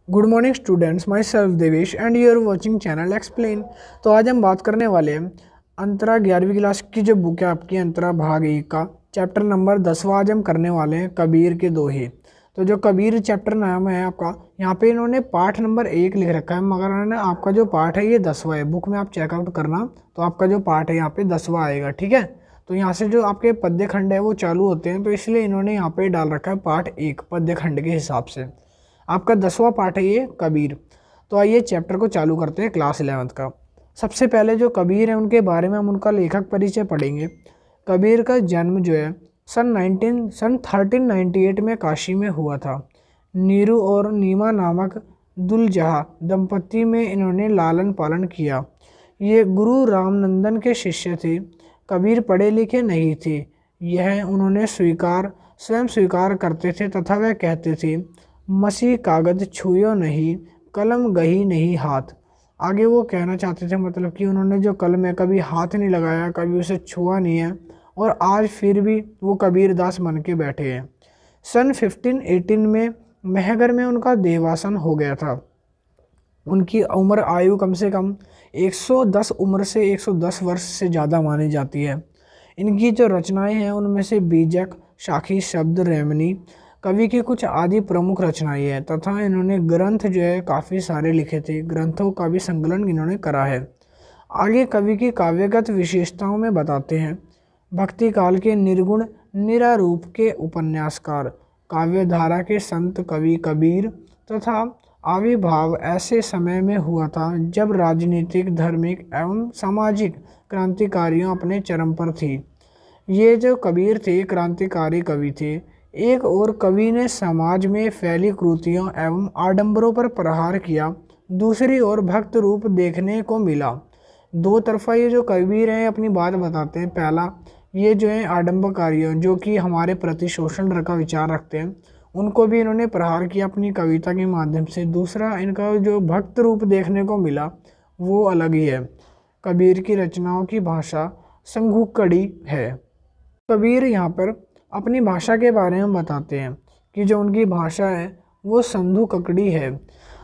Good morning students, myself Devesh and you are watching channel Explain. तो आज हम बात करने वाले हैं अंतरा 11वीं क्लास की जो बुक है आपकी अंतरा भाग 1 का चैप्टर नंबर 10वां। आज हम करने वाले हैं कबीर के दोहे। तो जो कबीर चैप्टर नाम है आपका, यहाँ पे इन्होंने पाठ नंबर 1 लिख रखा है, मगर इन्होंने आपका जो पाठ है ये 10वां है। बुक में आप चेकआउट करना तो आपका जो पाठ है यहाँ पे 10वां आएगा, ठीक है। तो यहाँ से जो आपके पद्य खंड है वो चालू होते हैं, तो इसलिए इन्होंने यहाँ पे डाल रखा है पाठ 1 पद्य खंड के हिसाब से। आपका 10वां पाठ है ये कबीर। तो आइए चैप्टर को चालू करते हैं क्लास 11th का। सबसे पहले जो कबीर है उनके बारे में हम उनका लेखक परिचय पढ़ेंगे। कबीर का जन्म जो है सन 1398 में काशी में हुआ था। नीरू और नीमा नामक दुलजहा दंपति में इन्होंने लालन पालन किया। ये गुरु रामनंदन के शिष्य थे। कबीर पढ़े लिखे नहीं थे, यह उन्होंने स्वयं स्वीकार करते थे तथा वह कहते थे, मसी कागज छुयो नहीं, कलम गही नहीं हाथ। आगे वो कहना चाहते थे मतलब कि उन्होंने जो कलम है कभी हाथ नहीं लगाया, कभी उसे छुआ नहीं है, और आज फिर भी वो कबीरदास बन के बैठे हैं। सन 1518 में महगर में उनका देवासन हो गया था। उनकी उम्र आयु कम से कम 110 उम्र से 110 वर्ष से ज़्यादा मानी जाती है। इनकी जो रचनाएं हैं उनमें से बीजक, साखी, शब्द, रेमनी कवि की कुछ आदि प्रमुख रचनाएं हैं, तथा इन्होंने ग्रंथ जो है काफ़ी सारे लिखे थे। ग्रंथों का भी संकलन इन्होंने करा है। आगे कवि की काव्यगत विशेषताओं में बताते हैं। भक्ति काल के निर्गुण निरारूप के उपन्यासकार, काव्य धारा के संत कवि कबीर, तथा आविर्भाव ऐसे समय में हुआ था जब राजनीतिक, धार्मिक एवं सामाजिक क्रांतिकारियों अपने चरम पर थी। ये जो कबीर थे क्रांतिकारी कवि थे। एक और कवि ने समाज में फैली कुरीतियों एवं आडंबरों पर प्रहार किया, दूसरी ओर भक्त रूप देखने को मिला। दो तरफा ये जो कबीर हैं अपनी बात बताते हैं। पहला, ये जो है आडंबरकारियों जो कि हमारे प्रति शोषण का विचार रखते हैं, उनको भी इन्होंने प्रहार किया अपनी कविता के माध्यम से। दूसरा, इनका जो भक्त रूप देखने को मिला वो अलग ही है। कबीर की रचनाओं की भाषा संघुकड़ी है। कबीर यहाँ पर अपनी भाषा के बारे में बताते हैं कि जो उनकी भाषा है वो संधु ककड़ी है,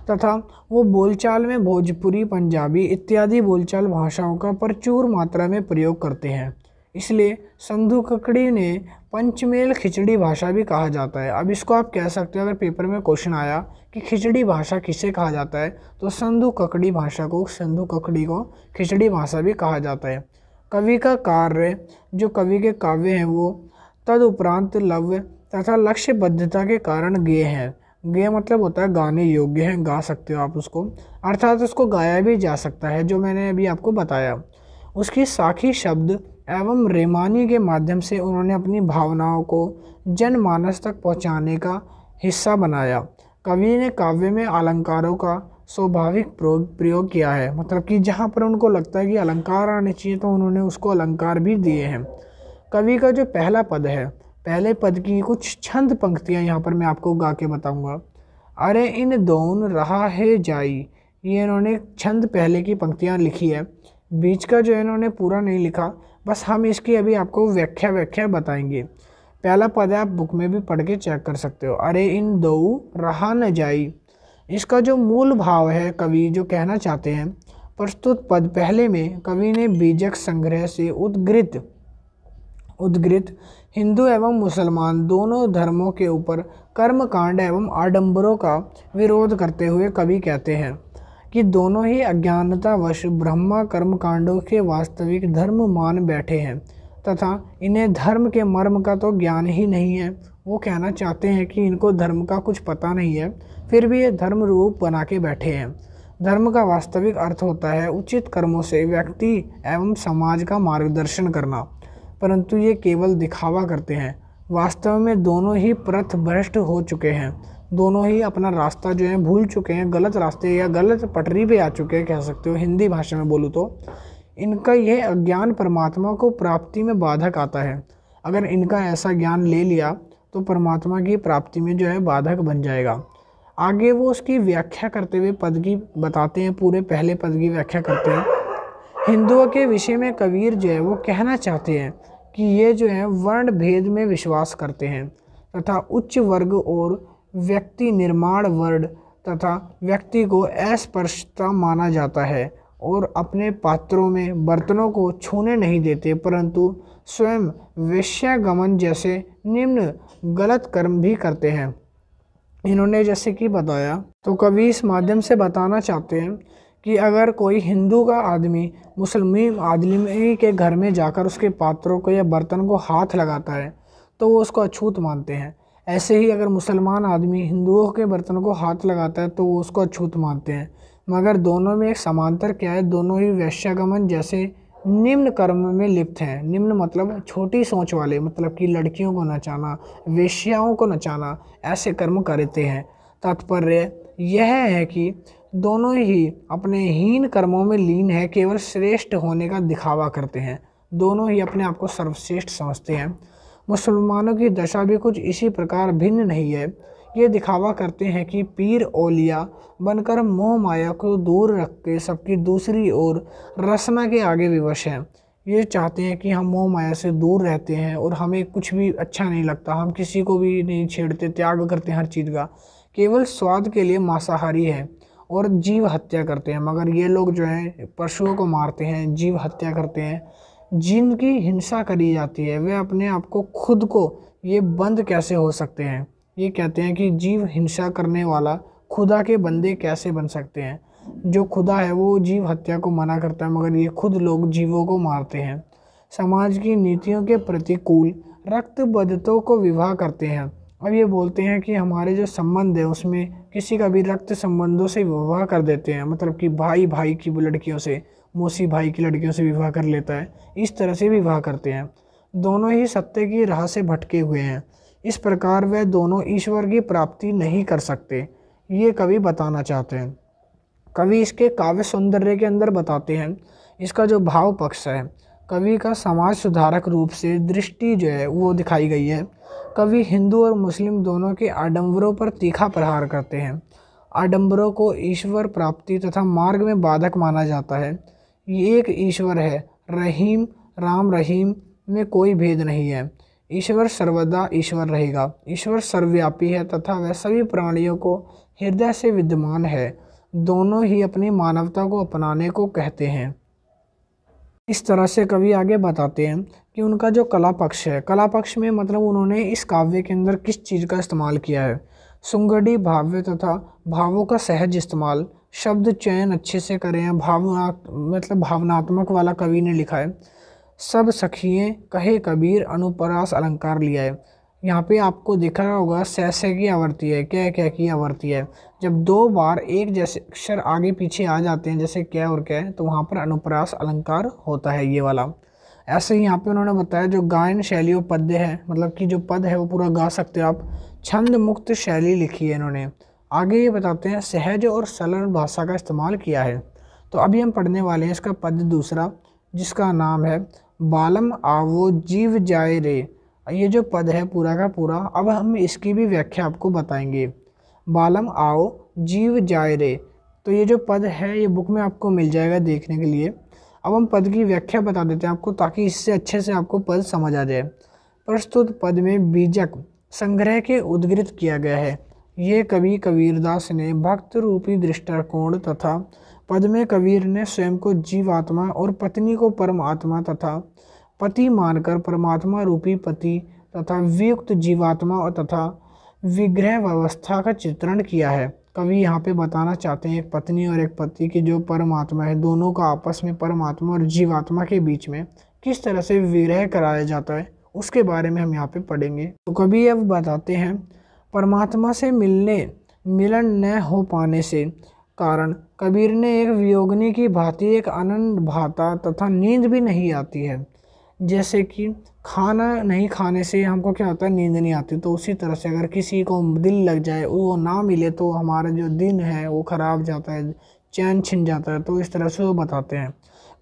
तथा वो बोलचाल में भोजपुरी, पंजाबी इत्यादि बोलचाल भाषाओं का प्रचुर मात्रा में प्रयोग करते हैं। इसलिए संधु ककड़ी ने पंचमेल खिचड़ी भाषा भी कहा जाता है। अब इसको आप कह सकते हो, अगर पेपर में क्वेश्चन आया कि खिचड़ी भाषा किसे कहा जाता है, तो संधु ककड़ी भाषा को, संधु ककड़ी को खिचड़ी भाषा भी कहा जाता है। कवि का कार्य, जो कवि के काव्य हैं वो तदुपरांत लव्य तथा लक्ष्यबद्धता के कारण गेय हैं। गेय मतलब होता है गाने योग्य है, गा सकते हो आप उसको, अर्थात उसको गाया भी जा सकता है, जो मैंने अभी आपको बताया। उसकी साखी, शब्द एवं रेमानी के माध्यम से उन्होंने अपनी भावनाओं को जनमानस तक पहुंचाने का हिस्सा बनाया। कवि ने काव्य में अलंकारों का स्वाभाविक प्रयोग किया है, मतलब कि जहाँ पर उनको लगता है कि अलंकार आने चाहिए तो उन्होंने उसको अलंकार भी दिए हैं। कवि का जो पहला पद है, पहले पद की कुछ छंद पंक्तियाँ यहाँ पर मैं आपको गा के बताऊँगा। अरे इन दोन रहा है जाई, ये इन्होंने छंद पहले की पंक्तियाँ लिखी है। बीच का जो है इन्होंने पूरा नहीं लिखा, बस हम इसकी अभी आपको व्याख्या बताएंगे। पहला पद है, आप बुक में भी पढ़ के चेक कर सकते हो। अरे इन दो रहा न जाई, इसका जो मूल भाव है कवि जो कहना चाहते हैं, प्रस्तुत पद पहले में कवि ने बीजक संग्रह से उद्गृत हिंदू एवं मुसलमान दोनों धर्मों के ऊपर कर्मकांड एवं आडंबरों का विरोध करते हुए कवि कहते हैं कि दोनों ही अज्ञानतावश ब्रह्मा कर्मकांडों के वास्तविक धर्म मान बैठे हैं, तथा इन्हें धर्म के मर्म का तो ज्ञान ही नहीं है। वो कहना चाहते हैं कि इनको धर्म का कुछ पता नहीं है, फिर भी ये धर्म रूप बना के बैठे हैं। धर्म का वास्तविक अर्थ होता है उचित कर्मों से व्यक्ति एवं समाज का मार्गदर्शन करना, परंतु ये केवल दिखावा करते हैं। वास्तव में दोनों ही पथभ्रष्ट हो चुके हैं, दोनों ही अपना रास्ता जो है भूल चुके हैं, गलत रास्ते या गलत पटरी पे आ चुके हैं, कह सकते हो हिंदी भाषा में बोलूँ तो। इनका यह अज्ञान परमात्मा को प्राप्ति में बाधक आता है। अगर इनका ऐसा ज्ञान ले लिया तो परमात्मा की प्राप्ति में जो है बाधक बन जाएगा। आगे वो उसकी व्याख्या करते हुए पद की बताते हैं, पूरे पहले पद की व्याख्या करते हैं। हिंदुओं के विषय में कबीर जो है वो कहना चाहते हैं कि ये जो है वर्ण भेद में विश्वास करते हैं, तथा उच्च वर्ग और व्यक्ति निर्माण वर्ण तथा व्यक्ति को अस्पृश्यता माना जाता है और अपने पात्रों में बर्तनों को छूने नहीं देते, परंतु स्वयं वेश्यागमन जैसे निम्न गलत कर्म भी करते हैं। इन्होंने जैसे कि बताया, तो कवि इस माध्यम से बताना चाहते हैं कि अगर कोई हिंदू का आदमी मुसलमान आदमी के घर में जाकर उसके पात्रों को या बर्तन को हाथ लगाता है तो वो उसको अछूत मानते हैं। ऐसे ही अगर मुसलमान आदमी हिंदुओं के बर्तन को हाथ लगाता है तो वो उसको अछूत मानते हैं। मगर दोनों में एक समांतर क्या है, दोनों ही वेश्यागमन जैसे निम्न कर्म में लिप्त हैं। निम्न मतलब छोटी सोच वाले, मतलब कि लड़कियों को नचाना, वेश्याओं को नचाना, ऐसे कर्म करते हैं। तात्पर्य यह है कि दोनों ही अपने हीन कर्मों में लीन है, केवल श्रेष्ठ होने का दिखावा करते हैं। दोनों ही अपने आप को सर्वश्रेष्ठ समझते हैं। मुसलमानों की दशा भी कुछ इसी प्रकार भिन्न नहीं है। ये दिखावा करते हैं कि पीर औलिया बनकर मोह माया को दूर रख के सबकी दूसरी ओर रसना के आगे विवश हैं। ये चाहते हैं कि हम मोह माया से दूर रहते हैं और हमें कुछ भी अच्छा नहीं लगता, हम किसी को भी नहीं छेड़ते, त्याग करते हैं हर चीज़ का, केवल स्वाद के लिए मांसाहारी है और जीव हत्या करते हैं। मगर ये लोग जो हैं पशुओं को मारते हैं, जीव हत्या करते हैं, जिनकी हिंसा करी जाती है। वे अपने आप को खुद को ये बंद कैसे हो सकते हैं। ये कहते हैं कि जीव हिंसा करने वाला खुदा के बंदे कैसे बन सकते हैं। जो खुदा है वो जीव हत्या को मना करता है, मगर ये खुद लोग जीवों को मारते हैं। समाज की नीतियों के प्रतिकूल रक्तबद्धतों को विवाह करते हैं। अब ये बोलते हैं कि हमारे जो संबंध है उसमें किसी का भी रक्त संबंधों से विवाह कर देते हैं, मतलब कि भाई भाई की लड़कियों से, मौसी भाई की लड़कियों से विवाह कर लेता है, इस तरह से विवाह करते हैं। दोनों ही सत्य की राह से भटके हुए हैं। इस प्रकार वे दोनों ईश्वर की प्राप्ति नहीं कर सकते, ये कवि बताना चाहते हैं। कवि इसके काव्य सौंदर्य के अंदर बताते हैं। इसका जो भाव पक्ष है, कवि का समाज सुधारक रूप से दृष्टि जो है वो दिखाई गई है। कवि हिंदू और मुस्लिम दोनों के आडंबरों पर तीखा प्रहार करते हैं। आडंबरों को ईश्वर प्राप्ति तथा मार्ग में बाधक माना जाता है। ये एक ईश्वर है, रहीम, राम रहीम में कोई भेद नहीं है। ईश्वर सर्वदा ईश्वर रहेगा। ईश्वर सर्वव्यापी है तथा वह सभी प्राणियों को हृदय से विद्यमान है। दोनों ही अपनी मानवता को अपनाने को कहते हैं। इस तरह से कवि आगे बताते हैं कि उनका जो कला पक्ष है, कला पक्ष में मतलब उन्होंने इस काव्य के अंदर किस चीज़ का इस्तेमाल किया है। सुंगढ़ी भाव्य तथा भावों का सहज इस्तेमाल, शब्द चयन अच्छे से करें हैं, भावनात्मक वाला कवि ने लिखा है। सब सखिए कहे कबीर अनुप्रास अलंकार लिया है। यहाँ पे आपको दिख रहा होगा सह की आवर्ती है, क्या क्या की आवर्ती है। जब दो बार एक जैसे अक्षर आगे पीछे आ जाते हैं जैसे क्या और क्या है, तो वहाँ पर अनुप्रास अलंकार होता है ये वाला। ऐसे ही यहाँ पे उन्होंने बताया जो गायन शैली और पद्य है, मतलब कि जो पद है वो पूरा गा सकते हो आप। छंद मुक्त शैली लिखी है इन्होंने। आगे ये बताते हैं सहज और सरल भाषा का इस्तेमाल किया है। तो अभी हम पढ़ने वाले हैं इसका पद दूसरा, जिसका नाम है बालम आवो जीव जाए रे। ये जो पद है पूरा का पूरा, अब हम इसकी भी व्याख्या आपको बताएंगे। बालम आओ जीव जाए रे, तो ये जो पद है ये बुक में आपको मिल जाएगा देखने के लिए। अब हम पद की व्याख्या बता देते हैं आपको, ताकि इससे अच्छे से आपको पद समझ आ जाए। प्रस्तुत पद में बीजक संग्रह के उद्धृत किया गया है। ये कवि कबीरदास ने भक्त रूपी दृष्टिकोण तथा पद में कबीर ने स्वयं को जीवात्मा और पत्नी को परमात्मा तथा पति मानकर परमात्मा रूपी पति तथा वियुक्त जीवात्मा तथा विग्रह व्यवस्था का चित्रण किया है। कवि यहाँ पे बताना चाहते हैं एक पत्नी और एक पति की जो परमात्मा है, दोनों का आपस में परमात्मा और जीवात्मा के बीच में किस तरह से विग्रह कराया जाता है उसके बारे में हम यहाँ पे पढ़ेंगे। तो कवि अब बताते हैं परमात्मा से मिलन न हो पाने से कारण कबीर ने एक वियोगिनी की भांति एक आनंद भाता तथा नींद भी नहीं आती है। जैसे कि खाना नहीं खाने से हमको क्या होता है, नींद नहीं आती, तो उसी तरह से अगर किसी को दिल लग जाए वो ना मिले तो हमारा जो दिन है वो खराब जाता है, चैन छिन जाता है। तो इस तरह से वो बताते हैं।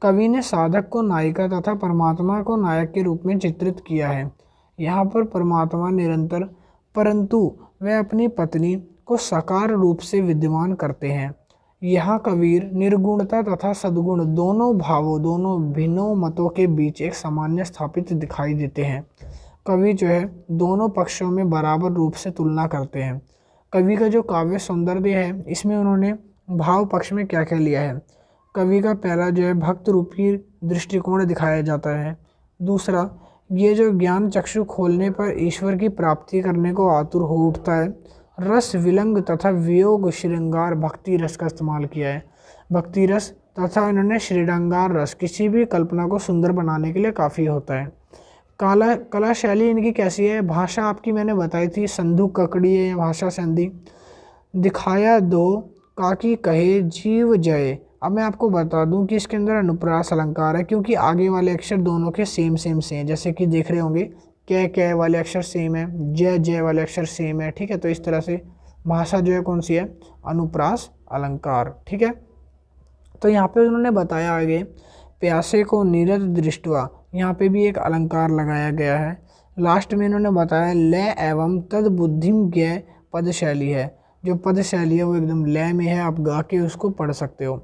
कवि ने साधक को नायिका तथा परमात्मा को नायक के रूप में चित्रित किया है। यहाँ पर परमात्मा निरंतर परंतु वह अपनी पत्नी को साकार रूप से विद्यमान करते हैं। यहाँ कबीर निर्गुणता तथा सद्गुण दोनों भावों, दोनों भिन्नों मतों के बीच एक सामान्य स्थापित दिखाई देते हैं। कवि जो है दोनों पक्षों में बराबर रूप से तुलना करते हैं। कवि का जो काव्य सौंदर्य है इसमें उन्होंने भाव पक्ष में क्या क्या लिया है। कवि का पहला जो है भक्त रूपी दृष्टिकोण दिखाया जाता है। दूसरा, ये जो ज्ञान चक्षु खोलने पर ईश्वर की प्राप्ति करने को आतुर हो उठता है। रस विलंग तथा वियोग श्रृंगार भक्ति रस का इस्तेमाल किया है। भक्ति रस तथा इन्होंने श्रृंगार रस किसी भी कल्पना को सुंदर बनाने के लिए काफ़ी होता है। कला शैली इनकी कैसी है। भाषा आपकी मैंने बताई थी, संधु ककड़ी है भाषा संधि। दिखाया दो काकी कहे जीव जय। अब मैं आपको बता दूं कि इसके अंदर अनुप्रास अलंकार है, क्योंकि आगे वाले अक्षर दोनों के सेम से हैं। जैसे कि देख रहे होंगे कै वाले अक्षर सेम है, जय वाले अक्षर सेम है। ठीक है, तो इस तरह से भाषा जो है कौन सी है, अनुप्रास अलंकार। ठीक है, तो यहाँ पे उन्होंने बताया आगे प्यासे को निरत दृष्टवा, यहाँ पे भी एक अलंकार लगाया गया है। लास्ट में इन्होंने बताया लय एवं तद बुद्धिम ज्ञ पदशैली है। जो पदशैली है वो एकदम लय में है, आप गा के उसको पढ़ सकते हो।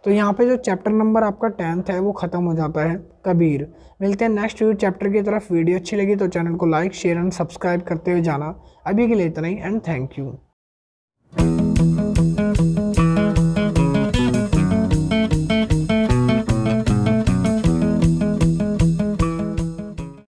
तो यहाँ पे जो चैप्टर नंबर आपका 10th है वो ख़त्म हो जाता है, कबीर। मिलते हैं नेक्स्ट चैप्टर की तरफ। वीडियो अच्छी लगी तो चैनल को लाइक शेयर एंड सब्सक्राइब करते हुए जाना। अभी के लिए इतना ही एंड थैंक यू।